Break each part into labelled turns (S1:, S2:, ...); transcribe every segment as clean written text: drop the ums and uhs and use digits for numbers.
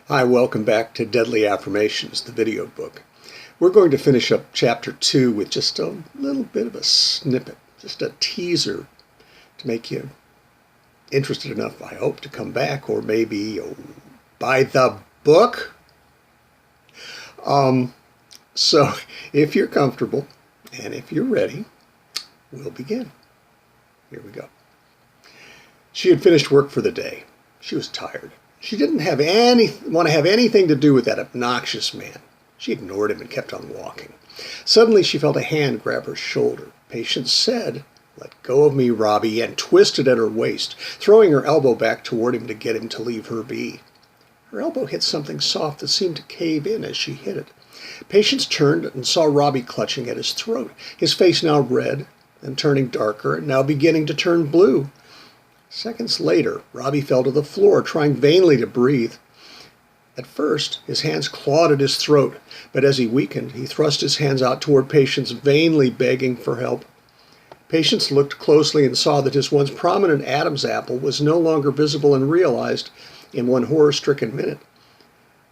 S1: Hi, welcome back to Deadly Affirmations, the video book. We're going to finish up chapter 2 with just a little bit of a snippet, just a teaser to make you interested enough, I hope, to come back or maybe buy the book. So if you're comfortable and if you're ready, we'll begin. Here we go. She had finished work for the day. She was tired. She didn't want to have anything to do with that obnoxious man. She ignored him and kept on walking. Suddenly she felt a hand grab her shoulder. Patience said, "Let go of me, Robbie," and twisted at her waist, throwing her elbow back toward him to get him to leave her be. Her elbow hit something soft that seemed to cave in as she hit it. Patience turned and saw Robbie clutching at his throat, his face now red and turning darker and now beginning to turn blue. Seconds later, Robbie fell to the floor, trying vainly to breathe. At first, his hands clawed at his throat, but as he weakened, he thrust his hands out toward Patience, vainly begging for help. Patience looked closely and saw that his once prominent Adam's apple was no longer visible, and realized, in one horror-stricken minute,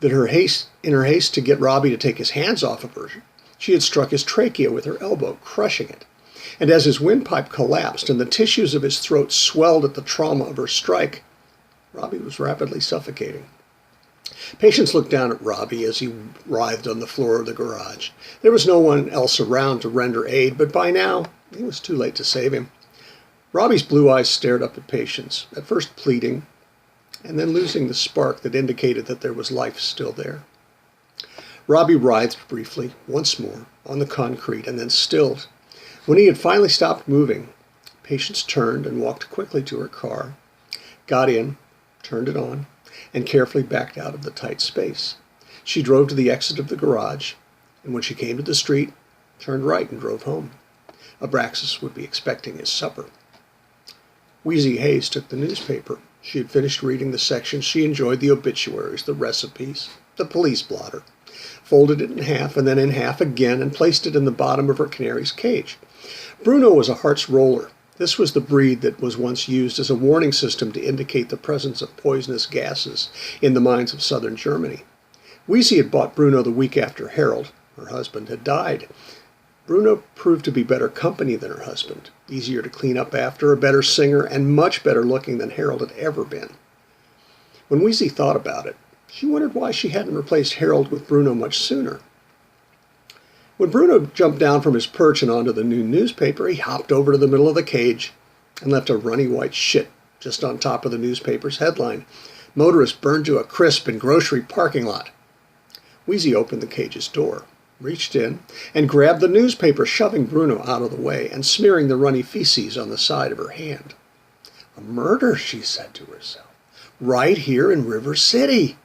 S1: that in her haste to get Robbie to take his hands off of her, she had struck his trachea with her elbow, crushing it. And as his windpipe collapsed and the tissues of his throat swelled at the trauma of her strike, Robbie was rapidly suffocating. Patience looked down at Robbie as he writhed on the floor of the garage. There was no one else around to render aid, but by now it was too late to save him. Robbie's blue eyes stared up at Patience, at first pleading, and then losing the spark that indicated that there was life still there. Robbie writhed briefly, once more, on the concrete, and then stilled. When he had finally stopped moving, Patience turned and walked quickly to her car, got in, turned it on, and carefully backed out of the tight space. She drove to the exit of the garage, and when she came to the street, turned right and drove home. Abraxas would be expecting his supper. Wheezy Hayes took the newspaper. She had finished reading the section she enjoyed, the obituaries, the recipes, the police blotter, folded it in half and then in half again, and placed it in the bottom of her canary's cage. Bruno was a Hart's roller. This was the breed that was once used as a warning system to indicate the presence of poisonous gases in the mines of southern Germany. Wheezy had bought Bruno the week after Harold, her husband, had died. Bruno proved to be better company than her husband, easier to clean up after, a better singer, and much better looking than Harold had ever been. When Wheezy thought about it, she wondered why she hadn't replaced Harold with Bruno much sooner. When Bruno jumped down from his perch and onto the new newspaper, he hopped over to the middle of the cage and left a runny white shit just on top of the newspaper's headline, "Motorist burned to a crisp in grocery parking lot." Wheezy opened the cage's door, reached in, and grabbed the newspaper, shoving Bruno out of the way and smearing the runny feces on the side of her hand. "A murder," she said to herself, "right here in River City."